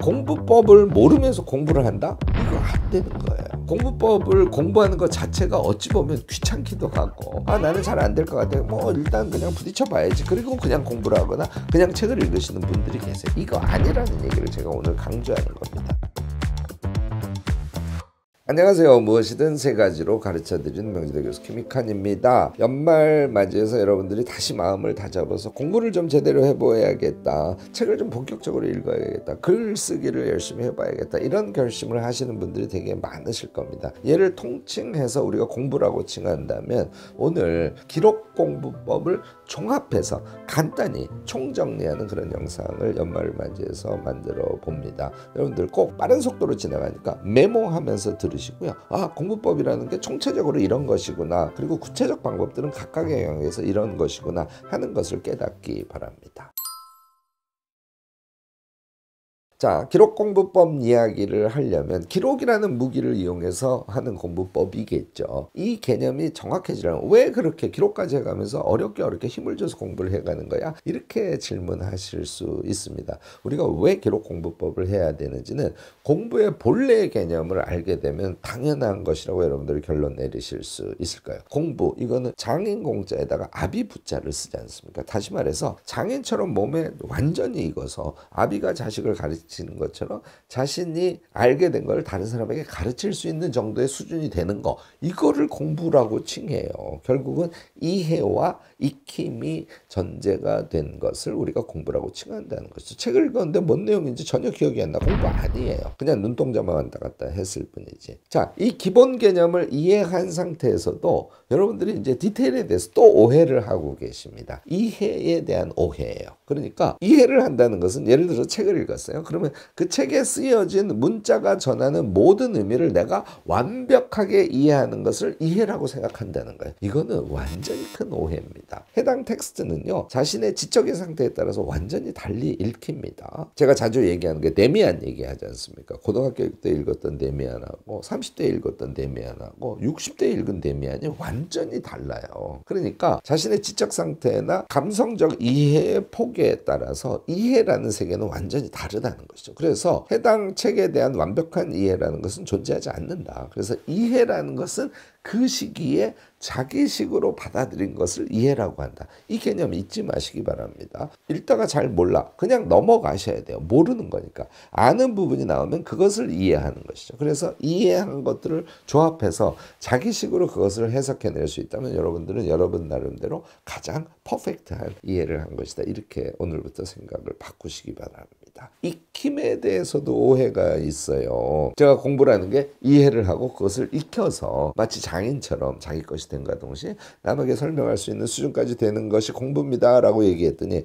공부법을 모르면서 공부를 한다? 이거 안 되는 거예요. 공부법을 공부하는 것 자체가 어찌 보면 귀찮기도 하고, 나는 잘 안 될 것 같아, 뭐 일단 그냥 부딪혀 봐야지, 그리고 그냥 공부를 하거나 그냥 책을 읽으시는 분들이 계세요. 이거 아니라는 얘기를 제가 오늘 강조하는 겁니다. 안녕하세요. 무엇이든 세 가지로 가르쳐드리는 명지대 교수 김익환입니다. 연말 맞이해서 여러분들이 다시 마음을 다잡아서 공부를 좀 제대로 해보아야겠다, 책을 좀 본격적으로 읽어야겠다, 글쓰기를 열심히 해봐야겠다, 이런 결심을 하시는 분들이 되게 많으실 겁니다. 얘를 통칭해서 우리가 공부라고 칭한다면, 오늘 기록공부법을 종합해서 간단히 총정리하는 그런 영상을 연말을 맞이해서 만들어 봅니다. 여러분들 꼭 빠른 속도로 지나가니까 메모하면서 들으시고요. 공부법이라는 게 총체적으로 이런 것이구나, 그리고 구체적 방법들은 각각의 영역에서 이런 것이구나 하는 것을 깨닫기 바랍니다. 자, 기록공부법 이야기를 하려면 기록이라는 무기를 이용해서 하는 공부법이겠죠. 이 개념이 정확해지려면 왜 그렇게 기록까지 해가면서 어렵게 힘을 줘서 공부를 해가는 거야? 이렇게 질문하실 수 있습니다. 우리가 왜 기록공부법을 해야 되는지는 공부의 본래의 개념을 알게 되면 당연한 것이라고 여러분들이 결론 내리실 수 있을 거예요. 공부, 이거는 장인 공자에다가 아비 부자를 쓰지 않습니까? 다시 말해서 장인처럼 몸에 완전히 익어서 아비가 자식을 가르치는 것처럼 자신이 알게 된 걸 다른 사람에게 가르칠 수 있는 정도의 수준이 되는 거, 이거를 공부라고 칭해요. 결국은 이해와 익힘이 전제가 된 것을 우리가 공부라고 칭한다는 것이죠. 책을 읽었는데 뭔 내용인지 전혀 기억이 안 나. 공부 아니에요. 그냥 눈동자만 왔다 갔다 했을 뿐이지. 자, 이 기본 개념을 이해한 상태에서도 여러분들이 이제 디테일에 대해서 또 오해를 하고 계십니다. 이해에 대한 오해예요. 그러니까 이해를 한다는 것은, 예를 들어 책을 읽었어요. 그러면 그 책에 쓰여진 문자가 전하는 모든 의미를 내가 완벽하게 이해하는 것을 이해라고 생각한다는 거예요. 이거는 완전히 큰 오해입니다. 해당 텍스트는요, 자신의 지적인 상태에 따라서 완전히 달리 읽힙니다. 제가 자주 얘기하는 게 데미안 얘기하지 않습니까? 고등학교 때 읽었던 데미안하고 30대 읽었던 데미안하고 60대 읽은 데미안이 완전히 달라요. 그러니까 자신의 지적 상태나 감성적 이해의 폭에 따라서 이해라는 세계는 완전히 다르다는 것이죠. 그래서 해당 책에 대한 완벽한 이해라는 것은 존재하지 않는다. 그래서 이해라는 것은 그 시기에 자기식으로 받아들인 것을 이해라고 한다. 이 개념 잊지 마시기 바랍니다. 읽다가 잘 몰라, 그냥 넘어가셔야 돼요. 모르는 거니까. 아는 부분이 나오면 그것을 이해하는 것이죠. 그래서 이해한 것들을 조합해서 자기식으로 그것을 해석해낼 수 있다면 여러분들은 여러분 나름대로 가장 퍼펙트한 이해를 한 것이다. 이렇게 오늘부터 생각을 바꾸시기 바랍니다. 익힘에 대해서도 오해가 있어요. 제가 공부라는 게 이해를 하고 그것을 익혀서 마치 장인처럼 자기 것이 된과 동시에 남에게 설명할 수 있는 수준까지 되는 것이 공부입니다 라고 얘기했더니,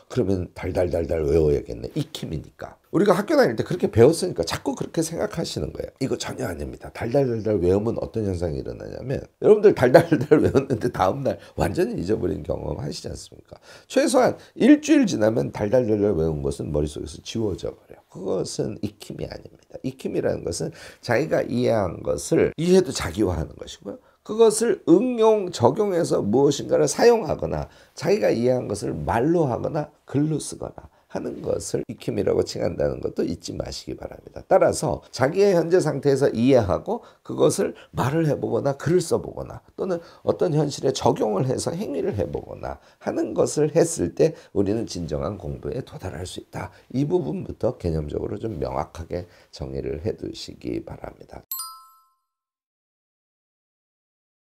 그러면 달달달달 외워야겠네. 익힘이니까. 우리가 학교 다닐 때 그렇게 배웠으니까 자꾸 그렇게 생각하시는 거예요. 이거 전혀 아닙니다. 달달달달 외우면 어떤 현상이 일어나냐면, 여러분들 달달달달 외웠는데 다음날 완전히 잊어버린 경험 하시지 않습니까? 최소한 일주일 지나면 달달달달 외운 것은 머릿속에서 지워져 버려요. 그것은 익힘이 아닙니다. 익힘이라는 것은 자기가 이해한 것을 이해도 자기화하는 것이고요, 그것을 응용, 적용해서 무엇인가를 사용하거나 자기가 이해한 것을 말로 하거나 글로 쓰거나 하는 것을 익힘이라고 칭한다는 것도 잊지 마시기 바랍니다. 따라서 자기의 현재 상태에서 이해하고 그것을 말을 해보거나 글을 써보거나 또는 어떤 현실에 적용을 해서 행위를 해보거나 하는 것을 했을 때 우리는 진정한 공부에 도달할 수 있다. 이 부분부터 개념적으로 좀 명확하게 정의를 해두시기 바랍니다.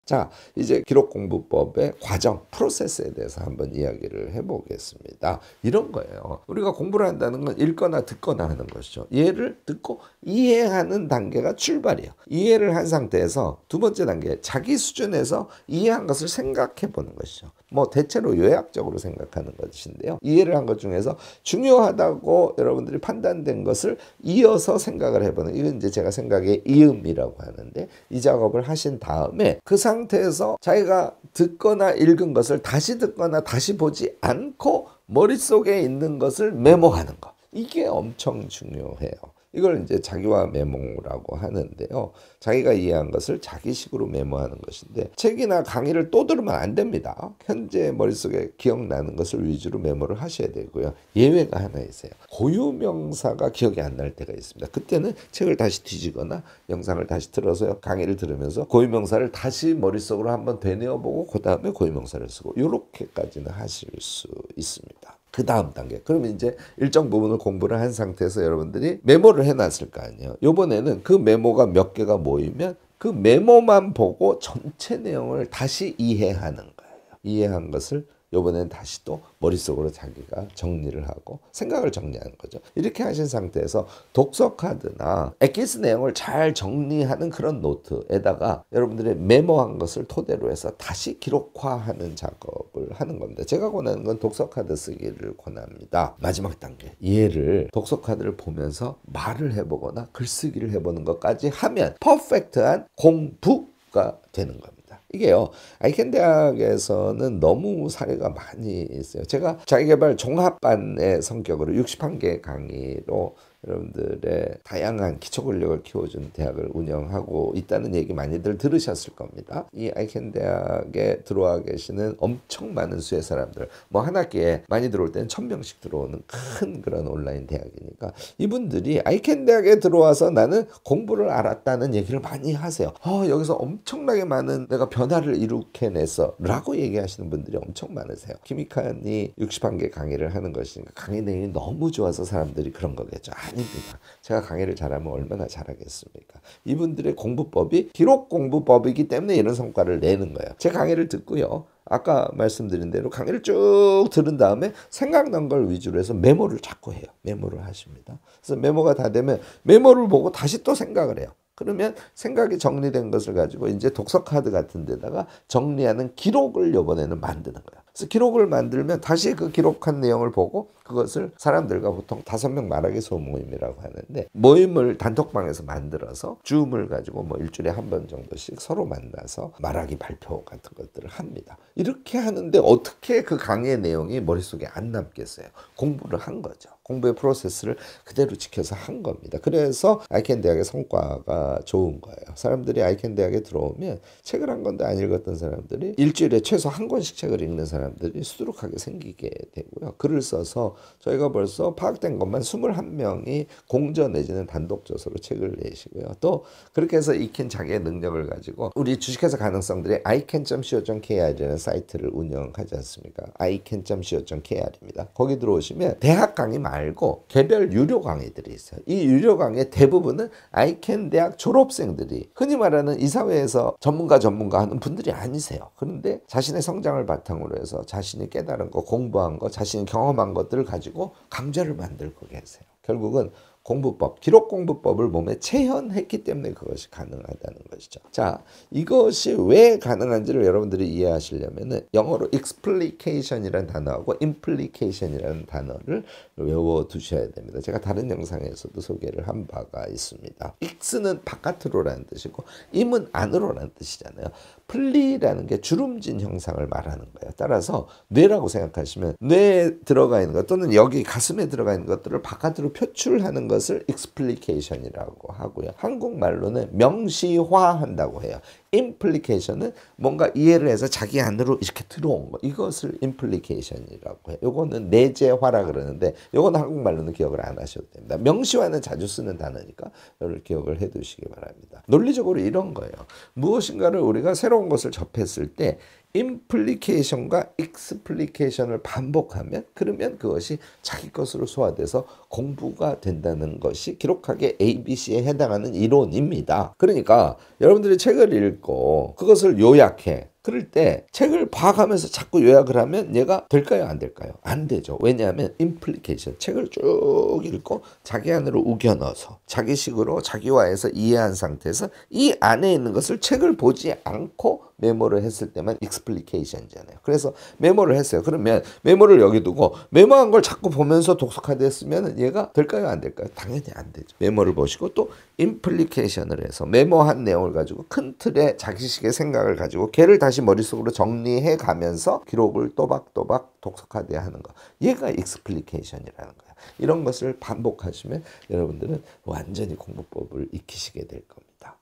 자, 이제 기록공부법의 과정, 프로세스에 대해서 한번 이야기를 해보겠습니다. 이런 거예요. 우리가 공부를 한다는 건 읽거나 듣거나 하는 것이죠. 얘를 듣고 이해하는 단계가 출발이에요. 이해를 한 상태에서 두 번째 단계, 자기 수준에서 이해한 것을 생각해 보는 것이죠. 뭐 대체로 요약적으로 생각하는 것인데요. 이해를 한 것 중에서 중요하다고 여러분들이 판단된 것을 이어서 생각을 해보는, 이건 이제 제가 생각의 이음이라고 하는데, 이 작업을 하신 다음에 그 상태에서 자기가 듣거나 읽은 것을 다시 듣거나 다시 보지 않고 머릿속에 있는 것을 메모하는 것, 이게 엄청 중요해요. 이걸 이제 자기화 메모라고 하는데요. 자기가 이해한 것을 자기식으로 메모하는 것인데 책이나 강의를 또 들으면 안 됩니다. 현재 머릿속에 기억나는 것을 위주로 메모를 하셔야 되고요. 예외가 하나 있어요. 고유명사가 기억이 안 날 때가 있습니다. 그때는 책을 다시 뒤지거나 영상을 다시 틀어서 강의를 들으면서 고유명사를 다시 머릿속으로 한번 되뇌어보고 그 다음에 고유명사를 쓰고 이렇게까지는 하실 수 있습니다. 그 다음 단계. 그럼 이제 일정 부분을 공부를 한 상태에서 여러분들이 메모를 해놨을 거 아니에요. 이번에는 그 메모가 몇 개가 모이면 그 메모만 보고 전체 내용을 다시 이해하는 거예요. 이해한 것을 이번에는 다시 또 머릿속으로 자기가 정리를 하고 생각을 정리하는 거죠. 이렇게 하신 상태에서 독서 카드나 엑기스 내용을 잘 정리하는 그런 노트에다가 여러분들의 메모한 것을 토대로 해서 다시 기록화하는 작업을 하는 겁니다. 제가 권하는 건 독서 카드 쓰기를 권합니다. 마지막 단계. 얘를 독서 카드를 보면서 말을 해보거나 글쓰기를 해보는 것까지 하면 퍼펙트한 공부가 되는 겁니다. 이게요, 아이켄 대학에서는 너무 사례가 많이 있어요. 제가 자기개발 종합반의 성격으로 61개 강의로 여러분들의 다양한 기초 권력을 키워준 대학을 운영하고 있다는 얘기 많이들 들으셨을 겁니다. 이 아이켄 대학에 들어와 계시는 엄청 많은 수의 사람들, 뭐 한 학기에 많이 들어올 때는 1000명씩 들어오는 큰 그런 온라인 대학이니까 이분들이 아이켄 대학에 들어와서 나는 공부를 알았다는 얘기를 많이 하세요. 여기서 엄청나게 많은 내가 변화를 일으켜냈어 라고 얘기하시는 분들이 엄청 많으세요. 김익환이 61개 강의를 하는 것이니까 강의 내용이 너무 좋아서 사람들이 그런 거겠죠. 아닙니다. 제가 강의를 잘하면 얼마나 잘하겠습니까? 이분들의 공부법이 기록 공부법이기 때문에 이런 성과를 내는 거예요. 제 강의를 듣고요. 아까 말씀드린 대로 강의를 쭉 들은 다음에 생각난 걸 위주로 해서 메모를 자꾸 해요. 메모를 하십니다. 그래서 메모가 다 되면 메모를 보고 다시 또 생각을 해요. 그러면 생각이 정리된 것을 가지고 이제 독서 카드 같은 데다가 정리하는 기록을 이번에는 만드는 거야. 그래서 기록을 만들면 다시 그 기록한 내용을 보고 그것을 사람들과 보통 5명 말하기 소모임이라고 하는데 모임을 단톡방에서 만들어서 줌을 가지고 뭐 일주일에 한 번 정도씩 서로 만나서 말하기 발표 같은 것들을 합니다. 이렇게 하는데 어떻게 그 강의 내용이 머릿속에 안 남겠어요? 공부를 한 거죠. 공부의 프로세스를 그대로 지켜서 한 겁니다. 그래서 아이켄 대학의 성과가 좋은 거예요. 사람들이 아이켄 대학에 들어오면 책을 한 권도 안 읽었던 사람들이 일주일에 최소 한 권씩 책을 읽는 사람들이 수두룩하게 생기게 되고요. 글을 써서 저희가 벌써 파악된 것만 21명이 공저 내지는 단독 저서로 책을 내시고요. 또 그렇게 해서 익힌 자기의 능력을 가지고 우리 주식회사 가능성들이 ican.co.kr이라는 사이트를 운영하지 않습니까? ican.co.kr입니다. 거기 들어오시면 대학 강의 말고 개별 유료 강의들이 있어요. 이 유료 강의 대부분은 아이켄 대학 졸업생들이 흔히 말하는 이 사회에서 전문가 하는 분들이 아니세요. 그런데 자신의 성장을 바탕으로 해서 자신이 깨달은 거, 공부한 거, 자신이 경험한 것들을 가지고 강좌를 만들고 계세요. 결국은 공부법, 기록 공부법을 몸에 체현했기 때문에 그것이 가능하다는 것이죠. 자, 이것이 왜 가능한지를 여러분들이 이해하시려면 영어로 explication이라는 단어하고 implication이라는 단어를 외워두셔야 됩니다. 제가 다른 영상에서도 소개를 한 바가 있습니다. x는 바깥으로라는 뜻이고 im은 안으로라는 뜻이잖아요. 플리라는 게 주름진 형상을 말하는 거예요. 따라서 뇌라고 생각하시면 뇌에 들어가 있는 것 또는 여기 가슴에 들어가 있는 것들을 바깥으로 표출하는 것을 explication이라고 하고요. 한국말로는 명시화한다고 해요. implication은 뭔가 이해를 해서 자기 안으로 이렇게 들어온 거. 이것을 implication이라고 해요. 요거는 내재화라 그러는데 요거는 한국말로는 기억을 안 하셔도 됩니다. 명시화는 자주 쓰는 단어니까 이걸 기억을 해 두시기 바랍니다. 논리적으로 이런 거예요. 무엇인가를 우리가 새로운 것을 접했을 때 implication과 explication을 반복하면 그러면 그것이 자기 것으로 소화돼서 공부가 된다는 것이 기록학의 ABC에 해당하는 이론입니다. 그러니까 여러분들이 책을 읽고 그것을 요약해. 그럴 때 책을 봐가면서 자꾸 요약을 하면 얘가 될까요? 안 될까요? 안 되죠. 왜냐하면 implication, 책을 쭉 읽고 자기 안으로 우겨 넣어서 자기식으로 자기화해서 이해한 상태에서 이 안에 있는 것을 책을 보지 않고 메모를 했을 때만 explication이잖아요. 그래서 메모를 했어요. 그러면 메모를 여기 두고 메모한 걸 자꾸 보면서 독서 카드에 쓰면 얘가 될까요? 안 될까요? 당연히 안 되죠. 메모를 보시고 또 implication을 해서 메모한 내용을 가지고 큰 틀의 자기식의 생각을 가지고 걔를 다시 머릿속으로 정리해 가면서 기록을 또박또박 독서 카드에 하는 거. 얘가 explication이라는 거예요. 이런 것을 반복하시면 여러분들은 완전히 공부법을 익히시게 될 겁니다.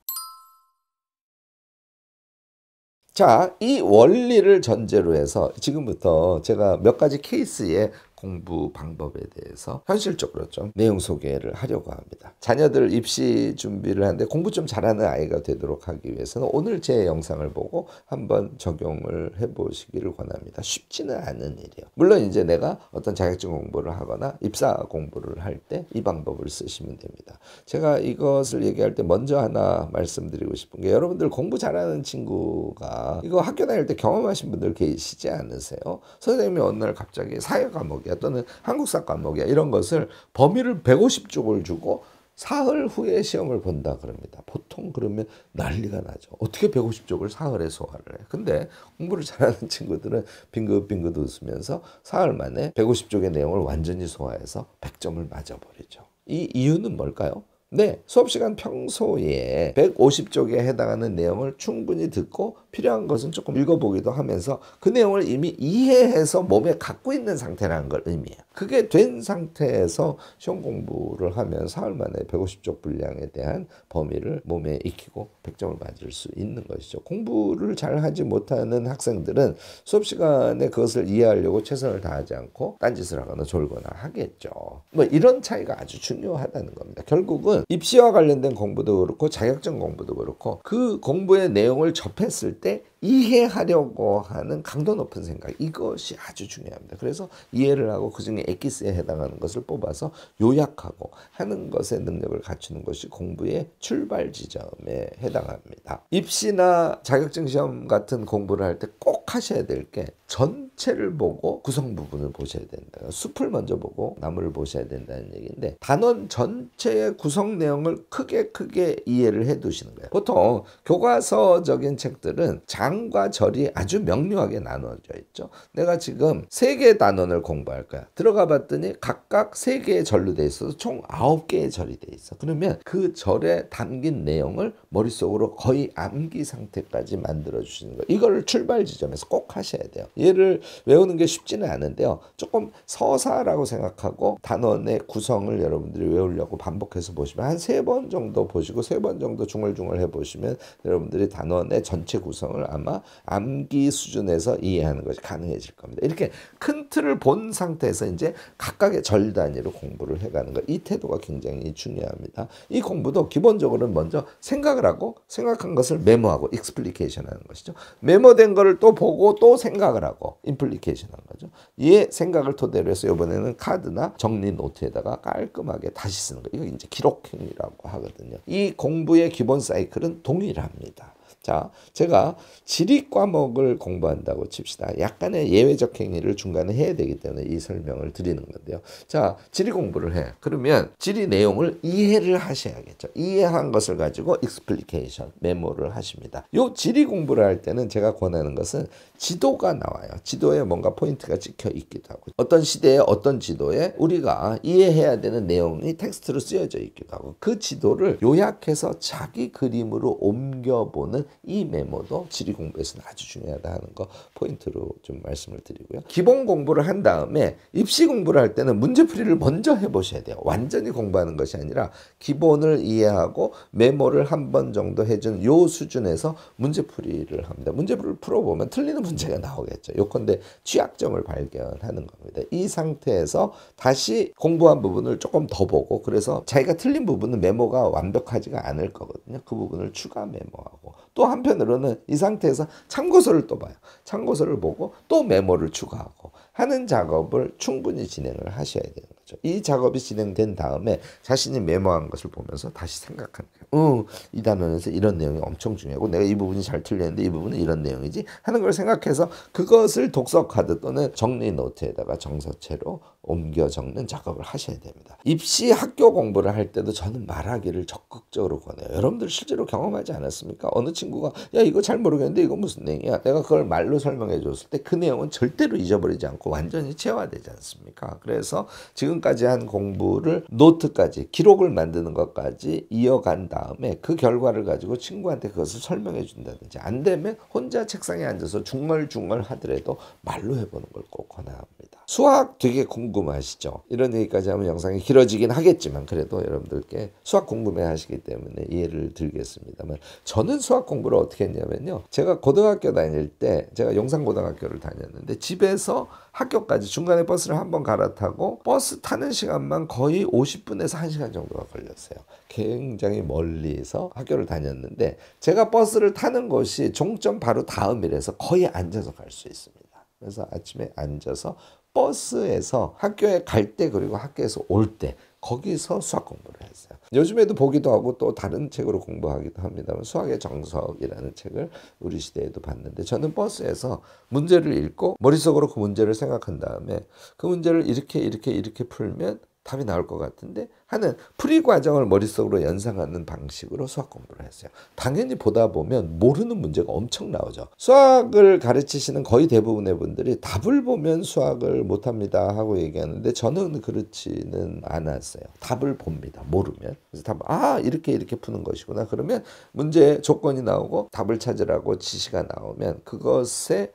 자, 이 원리를 전제로 해서 지금부터 제가 몇 가지 케이스의 공부 방법에 대해서 현실적으로 좀 내용 소개를 하려고 합니다. 자녀들 입시 준비를 하는데 공부 좀 잘하는 아이가 되도록 하기 위해서는 오늘 제 영상을 보고 한번 적용을 해보시기를 권합니다. 쉽지는 않은 일이에요. 물론 이제 내가 어떤 자격증 공부를 하거나 입사 공부를 할 때 이 방법을 쓰시면 됩니다. 제가 이것을 얘기할 때 먼저 하나 말씀드리고 싶은 게 여러분들 공부 잘하는 친구가 이거 학교 다닐 때 경험하신 분들 계시지 않으세요? 선생님이 어느 날 갑자기 사회 과목이 또는 한국사 과목이야 이런 것을 범위를 150쪽을 주고 사흘 후에 시험을 본다 그럽니다. 보통 그러면 난리가 나죠. 어떻게 150쪽을 사흘에 소화를 해. 근데 공부를 잘하는 친구들은 빙긋빙긋 웃으면서 사흘 만에 150쪽의 내용을 완전히 소화해서 100점을 맞아버리죠. 이 이유는 뭘까요? 네, 수업시간 평소에 150쪽에 해당하는 내용을 충분히 듣고 필요한 것은 조금 읽어보기도 하면서 그 내용을 이미 이해해서 몸에 갖고 있는 상태라는 걸 의미해요. 그게 된 상태에서 시험 공부를 하면 사흘 만에 150쪽 분량에 대한 범위를 몸에 익히고 100점을 맞을 수 있는 것이죠. 공부를 잘 하지 못하는 학생들은 수업시간에 그것을 이해하려고 최선을 다하지 않고 딴짓을 하거나 졸거나 하겠죠. 뭐 이런 차이가 아주 중요하다는 겁니다. 결국은 입시와 관련된 공부도 그렇고 자격증 공부도 그렇고 그 공부의 내용을 접했을 때 이해하려고 하는 강도 높은 생각 이것이 아주 중요합니다. 그래서 이해를 하고 그중에 엑기스에 해당하는 것을 뽑아서 요약하고 하는 것의 능력을 갖추는 것이 공부의 출발 지점에 해당합니다. 입시나 자격증 시험 같은 공부를 할 때 꼭 하셔야 될 게 전체를 보고 구성 부분을 보셔야 된다. 숲을 먼저 보고 나무를 보셔야 된다는 얘기인데 단원 전체의 구성 내용을 크게 이해를 해 두시는 거예요. 보통 교과서적인 책들은 장과 절이 아주 명료하게 나눠져 있죠. 내가 지금 3개의 단원을 공부할 거야. 들어가 봤더니 각각 3개의 절로 돼 있어서 총 9개의 절이 돼 있어. 그러면 그 절에 담긴 내용을 머릿속으로 거의 암기 상태까지 만들어 주시는 거예요. 이걸 출발 지점에서 꼭 하셔야 돼요. 얘를 외우는 게 쉽지는 않은데요. 조금 서사라고 생각하고 단원의 구성을 여러분들이 외우려고 반복해서 보시면 한 3번 정도 보시고 3번 정도 중얼중얼 해보시면 여러분들이 단원의 전체 구성을 아마 암기 수준에서 이해하는 것이 가능해질 겁니다. 이렇게 큰 틀을 본 상태에서 이제 각각의 절 단위로 공부를 해가는 것. 이 태도가 굉장히 중요합니다. 이 공부도 기본적으로는 먼저 생각을 하고 생각한 것을 메모하고 익스플리케이션 하는 것이죠. 메모된 거를 또 보고 또 생각을 하고 임플리케이션 하는 거죠. 이 생각을 토대로 해서 이번에는 카드나 정리 노트에다가 깔끔하게 다시 쓰는 거. 이거 이제 기록행위라고 하거든요. 이 공부의 기본 사이클은 동일합니다. 자, 제가 지리 과목을 공부한다고 칩시다. 약간의 예외적 행위를 중간에 해야 되기 때문에 이 설명을 드리는 건데요. 자, 지리 공부를 해. 그러면 지리 내용을 이해를 하셔야겠죠. 이해한 것을 가지고 익스플리케이션, 메모를 하십니다. 요 지리 공부를 할 때는 제가 권하는 것은 지도가 나와요. 지도에 뭔가 포인트가 찍혀 있기도 하고 어떤 시대에 어떤 지도에 우리가 이해해야 되는 내용이 텍스트로 쓰여져 있기도 하고 그 지도를 요약해서 자기 그림으로 옮겨보는 이 메모도 지리 공부에서는 아주 중요하다 하는 거 포인트로 좀 말씀을 드리고요. 기본 공부를 한 다음에 입시 공부를 할 때는 문제풀이를 먼저 해보셔야 돼요. 완전히 공부하는 것이 아니라 기본을 이해하고 메모를 한 번 정도 해준 요 수준에서 문제풀이를 합니다. 문제풀이를 풀어보면 틀리는 문제가 나오겠죠. 요컨대 취약점을 발견하는 겁니다. 이 상태에서 다시 공부한 부분을 조금 더 보고 그래서 자기가 틀린 부분은 메모가 완벽하지가 않을 거거든요. 그 부분을 추가 메모하고 또 한편으로는 이 상태에서 참고서를 또 봐요. 참고서를 보고 또 메모를 추가하고 하는 작업을 충분히 진행을 하셔야 되는 거죠. 이 작업이 진행된 다음에 자신이 메모한 것을 보면서 다시 생각하는 거예요. 이 단원에서 이런 내용이 엄청 중요하고 내가 이 부분이 잘 틀렸는데 이 부분은 이런 내용이지 하는 걸 생각해서 그것을 독서 카드 또는 정리 노트에다가 정서체로 옮겨 적는 작업을 하셔야 됩니다. 입시 학교 공부를 할 때도 저는 말하기를 적극적으로 권해요. 여러분들 실제로 경험하지 않았습니까? 어느 친구가 야 이거 잘 모르겠는데 이거 무슨 내용이야? 내가 그걸 말로 설명해 줬을 때 그 내용은 절대로 잊어버리지 않고 완전히 체화되지 않습니까? 그래서 지금 지금까지 한 공부를 노트까지 기록을 만드는 것까지 이어간 다음에 그 결과를 가지고 친구한테 그것을 설명해 준다든지, 안 되면 혼자 책상에 앉아서 중얼중얼 하더라도 말로 해보는 걸 꼭 권합니다. 수학 되게 궁금하시죠? 이런 얘기까지 하면 영상이 길어지긴 하겠지만 그래도 여러분들께 수학 궁금해 하시기 때문에 이해를 드리겠습니다만, 저는 수학 공부를 어떻게 했냐면요, 제가 고등학교 다닐 때, 제가 용산고등학교를 다녔는데 집에서 학교까지 중간에 버스를 한번 갈아타고 버스 타는 시간만 거의 50분에서 1시간 정도가 걸렸어요. 굉장히 멀리서 학교를 다녔는데 제가 버스를 타는 곳이 종점 바로 다음이라서 거의 앉아서 갈 수 있습니다. 그래서 아침에 앉아서 버스에서 학교에 갈 때, 그리고 학교에서 올 때 거기서 수학 공부를 했어요. 요즘에도 보기도 하고 또 다른 책으로 공부하기도 합니다만, 수학의 정석이라는 책을 우리 시대에도 봤는데, 저는 버스에서 문제를 읽고 머릿속으로 그 문제를 생각한 다음에 그 문제를 이렇게 풀면 답이 나올 것 같은데 하는 풀이 과정을 머릿속으로 연상하는 방식으로 수학 공부를 했어요. 당연히 보다 보면 모르는 문제가 엄청 나오죠. 수학을 가르치시는 거의 대부분의 분들이 답을 보면 수학을 못합니다 하고 얘기하는데, 저는 그렇지는 않았어요. 답을 봅니다. 모르면. 그래서 이렇게 푸는 것이구나. 그러면 문제 조건이 나오고 답을 찾으라고 지시가 나오면 그것을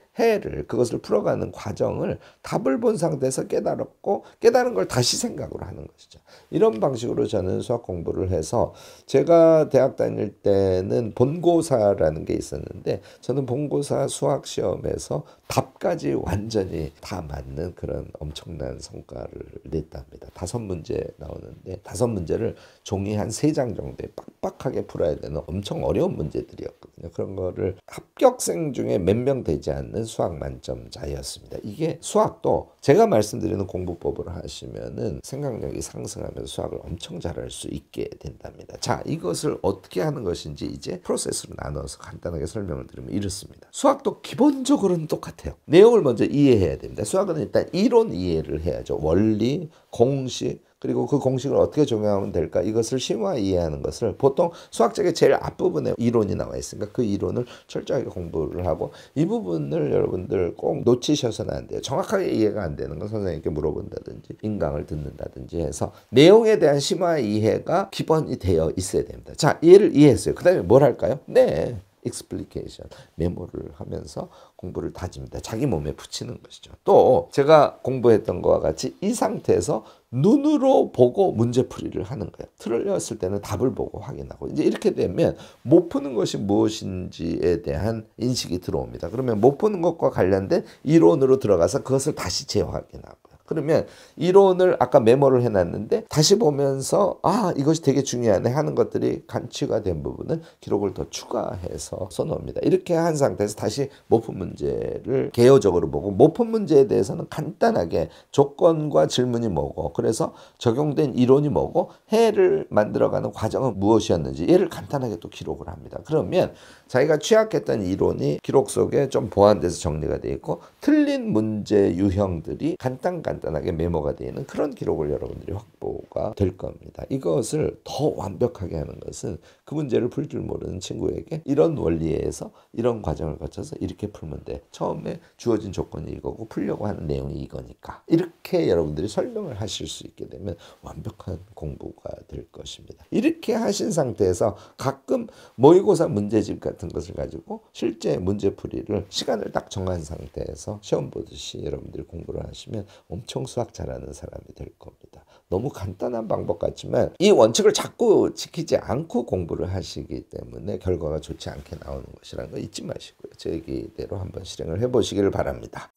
풀어가는 과정을 답을 본 상태에서 깨달았고, 깨달은 걸 다시 생각으로 하는 것이죠. 이런 방식으로 저는 수학 공부를 해서, 제가 대학 다닐 때는 본고사라는 게 있었는데, 저는 본고사 수학 시험에서 답까지 완전히 다 맞는 그런 엄청난 성과를 냈답니다. 5문제 나오는데 5문제를 종이 한 3장 정도에 빡빡하게 풀어야 되는 엄청 어려운 문제들이었거든요. 그런 거를 합격생 중에 몇 명 되지 않는 수학 만점자였습니다. 이게 수학도 제가 말씀드리는 공부법을 하시면은 생각력이 상승하면서 수학을 엄청 잘할 수 있게 된답니다. 자, 이것을 어떻게 하는 것인지 이제 프로세스로 나눠서 간단하게 설명을 드리면 이렇습니다. 수학도 기본적으로는 똑같아요. 내용을 먼저 이해해야 됩니다. 수학은 일단 이론 이해를 해야죠. 원리, 공식, 그리고 그 공식을 어떻게 적용하면 될까, 이것을 심화 이해하는 것을 보통 수학책의 제일 앞부분에 이론이 나와 있으니까 그 이론을 철저하게 공부를 하고, 이 부분을 여러분들 꼭 놓치셔서는 안 돼요. 정확하게 이해가 안 되는 건 선생님께 물어본다든지 인강을 듣는다든지 해서 내용에 대한 심화 이해가 기본이 되어 있어야 됩니다. 자, 이해를 이해했어요. 그 다음에 뭘 할까요? 네, explication, 메모를 하면서 공부를 다집니다. 자기 몸에 붙이는 것이죠. 또 제가 공부했던 것과 같이 이 상태에서 눈으로 보고 문제풀이를 하는 거예요. 틀렸을 때는 답을 보고 확인하고, 이제 이렇게 되면 못 푸는 것이 무엇인지에 대한 인식이 들어옵니다. 그러면 못 푸는 것과 관련된 이론으로 들어가서 그것을 다시 재확인하고, 그러면 이론을 아까 메모를 해놨는데 다시 보면서 이것이 되게 중요하네 하는 것들이 간취가 된 부분은 기록을 더 추가해서 써놓습니다. 이렇게 한 상태에서 다시 못 푼 문제를 개요적으로 보고, 못 푼 문제에 대해서는 간단하게 조건과 질문이 뭐고, 그래서 적용된 이론이 뭐고, 해를 만들어가는 과정은 무엇이었는지 얘를 간단하게 또 기록을 합니다. 그러면 자기가 취약했던 이론이 기록 속에 좀 보완돼서 정리가 되어 있고, 틀린 문제 유형들이 간단하게 메모가 되어 있는 그런 기록을 여러분들이 확보가 될 겁니다. 이것을 더 완벽하게 하는 것은 그 문제를 풀 줄 모르는 친구에게 이런 원리에서 이런 과정을 거쳐서 이렇게 풀면 돼. 처음에 주어진 조건이 이거고 풀려고 하는 내용이 이거니까. 이렇게 여러분들이 설명을 하실 수 있게 되면 완벽한 공부가 될 것입니다. 이렇게 하신 상태에서 가끔 모의고사 문제집 같은 것을 가지고 실제 문제풀이를 시간을 딱 정한 상태에서 시험 보듯이 여러분들이 공부를 하시면 엄청 수학 잘하는 사람이 될 겁니다. 너무 간단한 방법 같지만 이 원칙을 자꾸 지키지 않고 공부를 하시기 때문에 결과가 좋지 않게 나오는 것이라는 거 잊지 마시고요. 제 얘기대로 한번 실행을 해보시기를 바랍니다.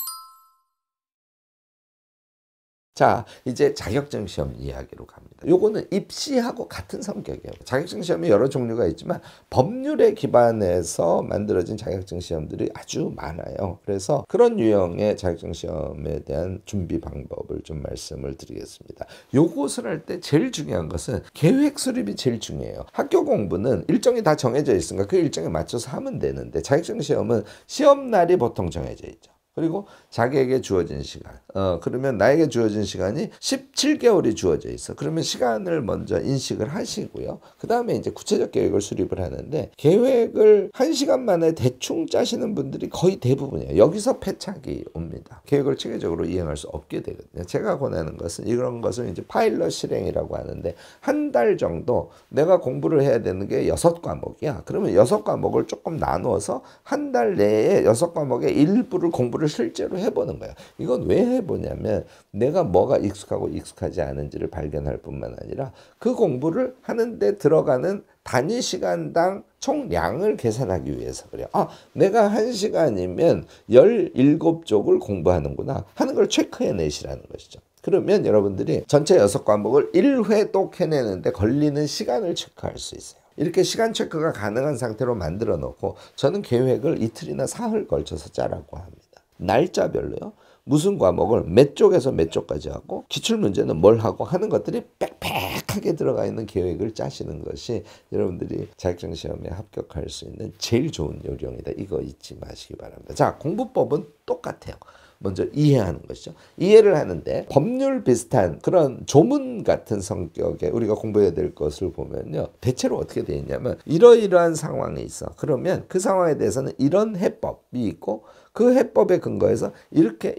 자, 이제 자격증 시험 이야기로 갑니다. 요거는 입시하고 같은 성격이에요. 자격증 시험이 여러 종류가 있지만 법률에 기반해서 만들어진 자격증 시험들이 아주 많아요. 그래서 그런 유형의 자격증 시험에 대한 준비 방법을 좀 말씀을 드리겠습니다. 요것을 할 때 제일 중요한 것은 계획 수립이 제일 중요해요. 학교 공부는 일정이 다 정해져 있으니까 그 일정에 맞춰서 하면 되는데, 자격증 시험은 시험 날이 보통 정해져 있죠. 그리고 자기에게 주어진 시간. 그러면 나에게 주어진 시간이 17개월이 주어져 있어. 그러면 시간을 먼저 인식을 하시고요. 그 다음에 이제 구체적 계획을 수립을 하는데, 계획을 1시간 만에 대충 짜시는 분들이 거의 대부분이에요. 여기서 패착이 옵니다. 계획을 체계적으로 이행할 수 없게 되거든요. 제가 권하는 것은 이런 것을 이제 파일럿 실행이라고 하는데, 한 달 정도 내가 공부를 해야 되는 게 6과목이야. 그러면 6과목을 조금 나누어서 한 달 내에 6과목의 일부를 공부를 실제로 해보는 거예요. 이건 왜 해보냐면, 내가 뭐가 익숙하고 익숙하지 않은지를 발견할 뿐만 아니라 그 공부를 하는데 들어가는 단위 시간당 총량을 계산하기 위해서 그래요. 내가 1시간이면 17쪽을 공부하는구나 하는 걸 체크해내시라는 것이죠. 그러면 여러분들이 전체 6과목을 1회독 해내는데 걸리는 시간을 체크할 수 있어요. 이렇게 시간 체크가 가능한 상태로 만들어 놓고, 저는 계획을 이틀이나 사흘 걸쳐서 짜라고 합니다. 날짜별로요. 무슨 과목을 몇 쪽에서 몇 쪽까지 하고, 기출문제는 뭘 하고 하는 것들이 빽빽하게 들어가 있는 계획을 짜시는 것이 여러분들이 자격증 시험에 합격할 수 있는 제일 좋은 요령이다. 이거 잊지 마시기 바랍니다. 자, 공부법은 똑같아요. 먼저 이해하는 것이죠. 이해를 하는데 법률 비슷한 그런 조문 같은 성격의 우리가 공부해야 될 것을 보면요, 대체로 어떻게 되어 있냐면, 이러이러한 상황이 있어. 그러면 그 상황에 대해서는 이런 해법이 있고, 그 해법에 근거해서 이렇게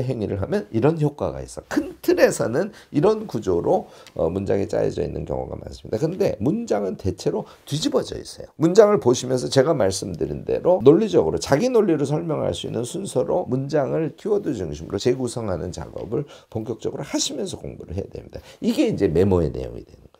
행위를 하면 이런 효과가 있어. 큰 틀에서는 이런 구조로 문장이 짜여져 있는 경우가 많습니다. 근데 문장은 대체로 뒤집어져 있어요. 문장을 보시면서 제가 말씀드린 대로 논리적으로 자기 논리로 설명할 수 있는 순서로 문장을 키워드 중심으로 재구성하는 작업을 본격적으로 하시면서 공부를 해야 됩니다. 이게 이제 메모의 내용이 되는 거예요.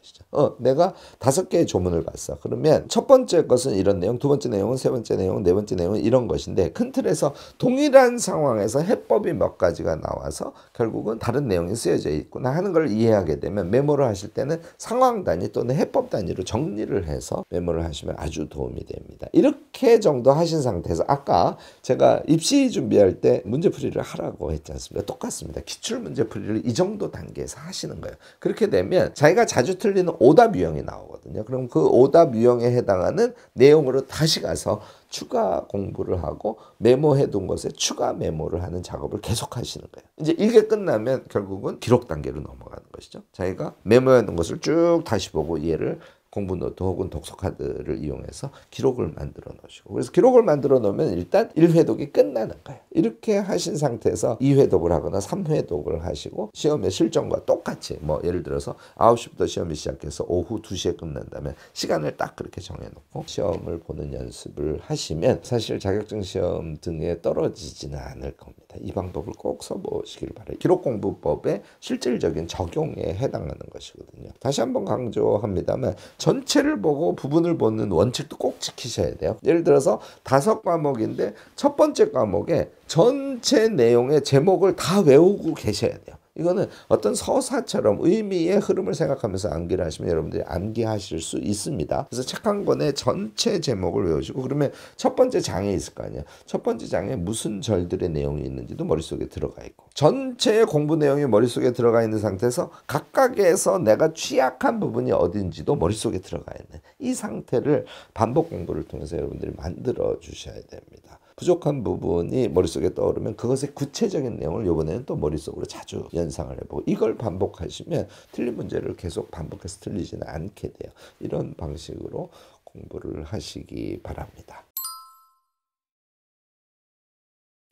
내가 5개의 조문을 봤어. 그러면 첫 번째 것은 이런 내용, 두 번째 내용은, 세 번째 내용은, 네 번째 내용은 이런 것인데, 큰 틀에서 동일한 상황에서 해법이 몇 가지가 나와서 결국은 다른 내용이 쓰여져 있구나 하는 걸 이해하게 되면, 메모를 하실 때는 상황 단위 또는 해법 단위로 정리를 해서 메모를 하시면 아주 도움이 됩니다. 이렇게 정도 하신 상태에서, 아까 제가 입시 준비할 때 문제풀이를 하라고 했지 않습니까? 똑같습니다. 기출문제풀이를 이 정도 단계에서 하시는 거예요. 그렇게 되면 자기가 자주 틀리는 오답 유형이 나오거든요. 그럼 그 오답 유형에 해당하는 내용으로 다시 가서 추가 공부를 하고, 메모해둔 것에 추가 메모를 하는 작업을 계속 하시는 거예요. 이제 이게 끝나면 결국은 기록 단계로 넘어가는 것이죠. 자기가 메모해둔 것을 쭉 다시 보고 이해를 공부 노트 혹은 독서 카드를 이용해서 기록을 만들어 놓으시고, 그래서 기록을 만들어 놓으면 일단 1회독이 끝나는 거예요. 이렇게 하신 상태에서 2회독을 하거나 3회독을 하시고, 시험의 실정과 똑같이 예를 들어서 9시부터 시험이 시작해서 오후 2시에 끝난다면 시간을 딱 그렇게 정해놓고 시험을 보는 연습을 하시면 사실 자격증 시험 등에 떨어지지는 않을 겁니다. 이 방법을 꼭 써보시길 바라요. 기록공부법의 실질적인 적용에 해당하는 것이거든요. 다시 한번 강조합니다만, 전체를 보고 부분을 보는 원칙도 꼭 지키셔야 돼요. 예를 들어서 5과목인데 첫 번째 과목에 전체 내용의 제목을 다 외우고 계셔야 돼요. 이거는 어떤 서사처럼 의미의 흐름을 생각하면서 암기를 하시면 여러분들이 암기하실 수 있습니다. 그래서 책 한 권의 전체 제목을 외우시고, 그러면 첫 번째 장에 있을 거 아니에요. 첫 번째 장에 무슨 절들의 내용이 있는지도 머릿속에 들어가 있고, 전체의 공부 내용이 머릿속에 들어가 있는 상태에서 각각에서 내가 취약한 부분이 어딘지도 머릿속에 들어가 있는 이 상태를 반복 공부를 통해서 여러분들이 만들어 주셔야 됩니다. 부족한 부분이 머릿속에 떠오르면 그것의 구체적인 내용을 이번에는 또 머릿속으로 자주 연상을 해보고, 이걸 반복하시면 틀린 문제를 계속 반복해서 틀리지는 않게 돼요. 이런 방식으로 공부를 하시기 바랍니다.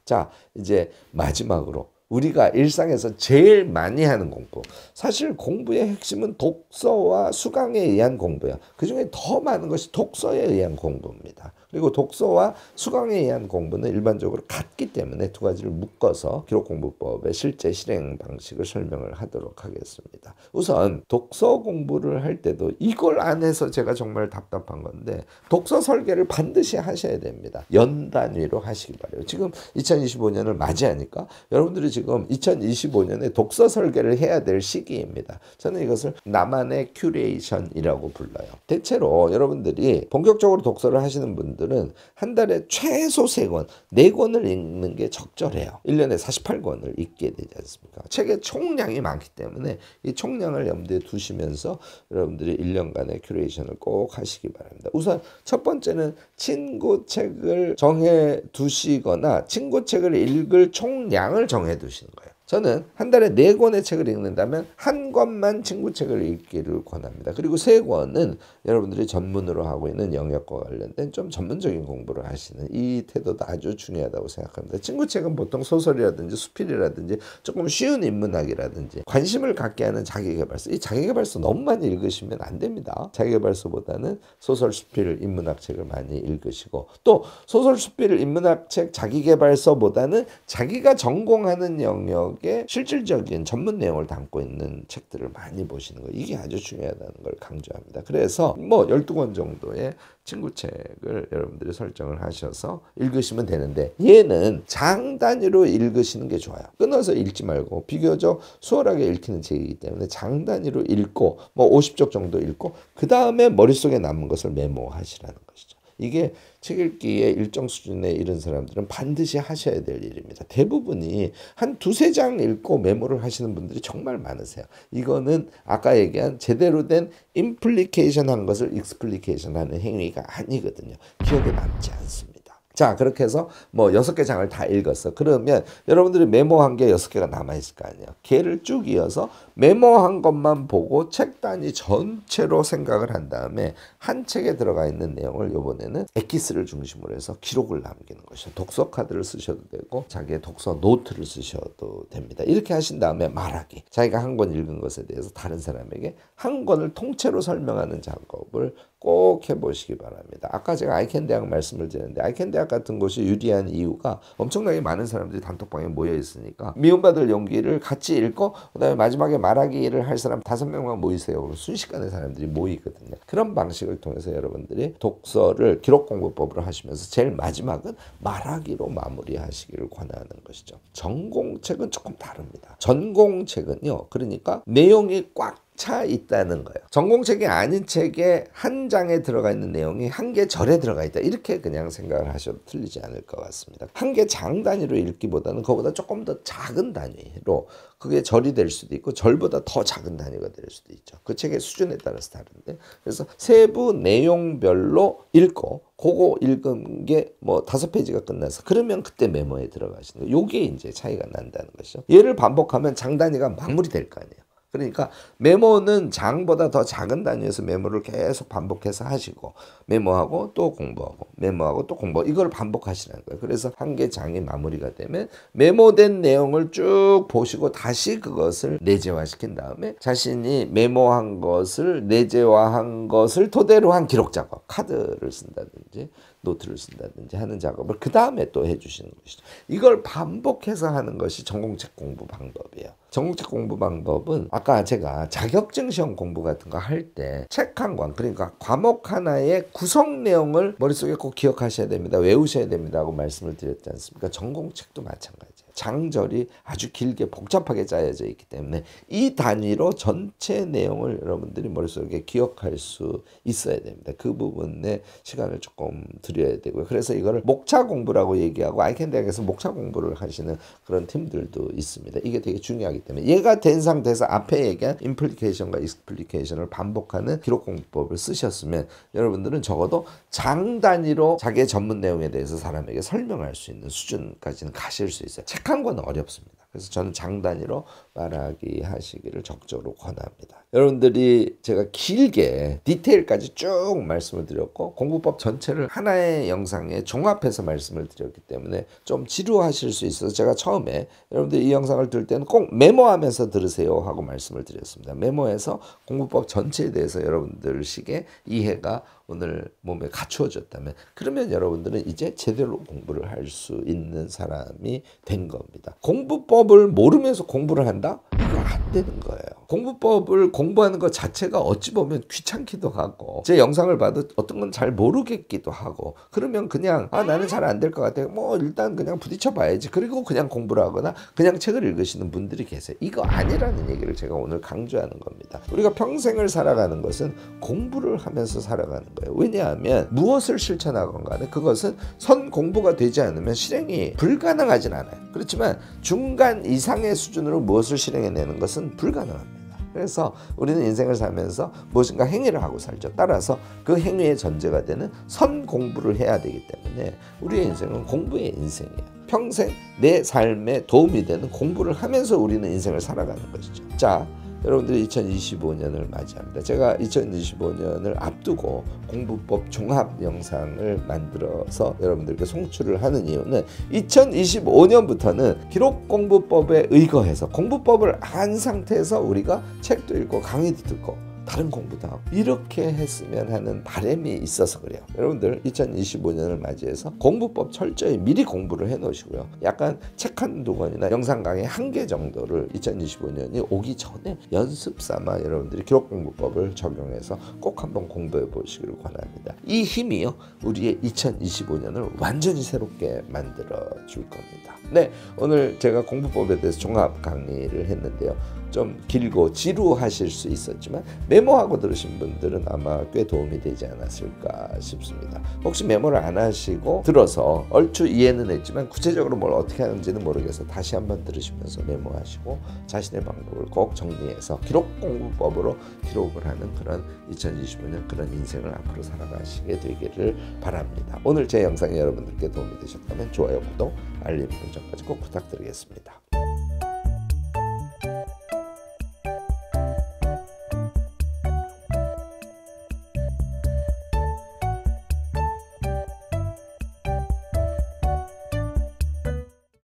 자, 이제 마지막으로 우리가 일상에서 제일 많이 하는 공부. 사실 공부의 핵심은 독서와 수강에 의한 공부예요. 그중에 더 많은 것이 독서에 의한 공부입니다. 그리고 독서와 수강에 의한 공부는 일반적으로 같기 때문에 두 가지를 묶어서 기록공부법의 실제 실행 방식을 설명을 하도록 하겠습니다. 우선 독서 공부를 할 때도 이걸 안 해서 제가 정말 답답한 건데, 독서 설계를 반드시 하셔야 됩니다. 연 단위로 하시기 바라요. 지금 2025년을 맞이하니까 여러분들이 지금 2025년에 독서 설계를 해야 될 시기입니다. 저는 이것을 나만의 큐레이션이라고 불러요. 대체로 여러분들이 본격적으로 독서를 하시는 분들 여러분들은 한 달에 최소 3권, 4권을 읽는 게 적절해요. 1년에 48권을 읽게 되지 않습니까? 책의 총량이 많기 때문에 이 총량을 염두에 두시면서 여러분들이 1년간의 큐레이션을 꼭 하시기 바랍니다. 우선 첫 번째는 친구 책을 정해 두시거나 친구 책을 읽을 총량을 정해 두시는 거예요. 저는 한 달에 4권의 책을 읽는다면 1권만 친구 책을 읽기를 권합니다. 그리고 3권은 여러분들이 전문으로 하고 있는 영역과 관련된 좀 전문적인 공부를 하시는 이 태도도 아주 중요하다고 생각합니다. 친구 책은 보통 소설이라든지 수필이라든지 조금 쉬운 인문학이라든지 관심을 갖게 하는 자기계발서, 이 자기계발서 너무 많이 읽으시면 안 됩니다. 자기계발서보다는 소설, 수필, 인문학 책을 많이 읽으시고, 또 소설, 수필, 인문학 책, 자기계발서보다는 자기가 전공하는 영역 실질적인 전문 내용을 담고 있는 책들을 많이 보시는 거, 이게 아주 중요하다는 걸 강조합니다. 그래서 뭐 12권 정도의 친구 책을 여러분들이 설정을 하셔서 읽으시면 되는데, 얘는 장 단위로 읽으시는 게 좋아요. 끊어서 읽지 말고 비교적 수월하게 읽히는 책이기 때문에 장 단위로 읽고 뭐 50쪽 정도 읽고 그 다음에 머릿속에 남은 것을 메모하시라는 것이죠. 이게 책 읽기에 일정 수준에 이른 사람들은 반드시 하셔야 될 일입니다. 대부분이 한 2-3장 읽고 메모를 하시는 분들이 정말 많으세요. 이거는 아까 얘기한 제대로 된 임플리케이션 한 것을 익스플리케이션 하는 행위가 아니거든요. 기억에 남지 않습니다. 자, 그렇게 해서 뭐 6개 장을 다 읽었어. 그러면 여러분들이 메모한 게 6개가 남아있을 거 아니에요. 걔를 쭉 이어서 메모한 것만 보고 책 단위 전체로 생각을 한 다음에 한 책에 들어가 있는 내용을 이번에는 엑기스를 중심으로 해서 기록을 남기는 것이죠. 독서 카드를 쓰셔도 되고 자기의 독서 노트를 쓰셔도 됩니다. 이렇게 하신 다음에 말하기. 자기가 한 권 읽은 것에 대해서 다른 사람에게 한 권을 통째로 설명하는 작업을 꼭 해보시기 바랍니다. 아까 제가 아이캔 대학 말씀을 드렸는데, 아이캔 대학 같은 곳이 유리한 이유가 엄청나게 많은 사람들이 단톡방에 모여 있으니까 미움받을 용기를 같이 읽고 그다음에 마지막에 말하기를 할 사람 5명만 모이세요. 그럼 순식간에 사람들이 모이거든요. 그런 방식을 통해서 여러분들이 독서를 기록 공부법으로 하시면서 제일 마지막은 말하기로 마무리하시기를 권하는 것이죠. 전공책은 조금 다릅니다. 전공책은요, 그러니까 내용이 꽉 차 있다는 거예요. 전공책이 아닌 책에 한 장에 들어가 있는 내용이 한 개 절에 들어가 있다, 이렇게 그냥 생각을 하셔도 틀리지 않을 것 같습니다. 한 개 장 단위로 읽기보다는 그거보다 조금 더 작은 단위로, 그게 절이 될 수도 있고 절보다 더 작은 단위가 될 수도 있죠. 그 책의 수준에 따라서 다른데, 그래서 세부 내용별로 읽고 그거 읽은 게 뭐 5페이지가 끝나서 그러면 그때 메모에 들어가시는 거예요. 요게 이제 차이가 난다는 것이죠. 얘를 반복하면 장 단위가 마무리될 거 아니에요. 그러니까 메모는 장보다 더 작은 단위에서 메모를 계속 반복해서 하시고, 메모하고 또 공부하고 메모하고 또 공부하고, 이걸 반복하시라는 거예요. 그래서 한 개 장이 마무리가 되면 메모된 내용을 쭉 보시고 다시 그것을 내재화시킨 다음에 자신이 메모한 것을 내재화한 것을 토대로 한 기록 작업, 카드를 쓴다든지 노트를 쓴다든지 하는 작업을 그 다음에 또 해주시는 것이죠. 이걸 반복해서 하는 것이 전공책 공부 방법이에요. 전공책 공부 방법은 아까 제가 자격증 시험 공부 같은 거 할 때 책 한 권, 그러니까 과목 하나의 구성 내용을 머릿속에 꼭 기억하셔야 됩니다. 외우셔야 됩니다 하고 말씀을 드렸지 않습니까? 전공책도 마찬가지예요. 장절이 아주 길게 복잡하게 짜여져 있기 때문에 이 단위로 전체 내용을 여러분들이 머릿속에 기억할 수 있어야 됩니다. 그 부분에 시간을 조금 드려야 되고요. 그래서 이거를 목차 공부라고 얘기하고, 아이캔 대학에서 목차 공부를 하시는 그런 팀들도 있습니다. 이게 되게 중요하기 때문에 얘가 된 상태에서 앞에 얘기한 임플리케이션과 익스플리케이션을 반복하는 기록 공부법을 쓰셨으면 여러분들은 적어도 장 단위로 자기의 전문 내용에 대해서 사람에게 설명할 수 있는 수준까지는 가실 수 있어요. 책 한 권 어렵습니다. 그래서 저는 장 단위로 말하기 하시기를 적극적으로 권합니다. 여러분들이 제가 길게 디테일까지 쭉 말씀을 드렸고 공부법 전체를 하나의 영상에 종합해서 말씀을 드렸기 때문에 좀 지루하실 수 있어서 제가 처음에 여러분들이 이 영상을 들을 때는 꼭 메모하면서 들으세요 하고 말씀을 드렸습니다. 메모해서 공부법 전체에 대해서 여러분들식의 이해가 오늘 몸에 갖추어졌다면, 그러면 여러분들은 이제 제대로 공부를 할 수 있는 사람이 된 겁니다. 공부법을 모르면서 공부를 한다? 이거 안 되는 거예요. 공부법을 공부하는 것 자체가 어찌 보면 귀찮기도 하고 제 영상을 봐도 어떤 건 잘 모르겠기도 하고 그러면 그냥 나는 잘 안 될 것 같아. 뭐 일단 그냥 부딪혀 봐야지. 그리고 그냥 공부를 하거나 그냥 책을 읽으시는 분들이 계세요. 이거 아니라는 얘기를 제가 오늘 강조하는 겁니다. 우리가 평생을 살아가는 것은 공부를 하면서 살아가는 거예요. 왜냐하면 무엇을 실천하건 간에 그것은 선 공부가 되지 않으면 실행이 불가능하진 않아요. 그렇지만 중간 이상의 수준으로 무엇을 실행해내는 것은 불가능합니다. 그래서 우리는 인생을 살면서 무엇인가 행위를 하고 살죠. 따라서 그 행위의 전제가 되는 선 공부를 해야 되기 때문에 우리의 인생은 공부의 인생이에요. 평생 내 삶에 도움이 되는 공부를 하면서 우리는 인생을 살아가는 것이죠. 자, 여러분들이 2025년을 맞이합니다. 제가 2025년을 앞두고 공부법 종합 영상을 만들어서 여러분들께 송출을 하는 이유는 2025년부터는 기록공부법에 의거해서 공부법을 안 상태에서 우리가 책도 읽고 강의도 듣고 다른 공부도 하고 이렇게 했으면 하는 바람이 있어서 그래요. 여러분들 2025년을 맞이해서 공부법 철저히 미리 공부를 해 놓으시고요. 약간 책 한두 권이나 영상 강의 1개 정도를 2025년이 오기 전에 연습 삼아 여러분들이 기록공부법을 적용해서 꼭 한번 공부해 보시기를 권합니다. 이 힘이요 우리의 2025년을 완전히 새롭게 만들어 줄 겁니다. 네, 오늘 제가 공부법에 대해서 종합 강의를 했는데요. 좀 길고 지루하실 수 있었지만 메모하고 들으신 분들은 아마 꽤 도움이 되지 않았을까 싶습니다. 혹시 메모를 안 하시고 들어서 얼추 이해는 했지만 구체적으로 뭘 어떻게 하는지는 모르겠어 다시 한번 들으시면서 메모하시고 자신의 방법을 꼭 정리해서 기록공부법으로 기록을 하는 그런 2025년 그런 인생을 앞으로 살아가시게 되기를 바랍니다. 오늘 제 영상이 여러분들께 도움이 되셨다면 좋아요, 구독, 알림 설정까지 꼭 부탁드리겠습니다.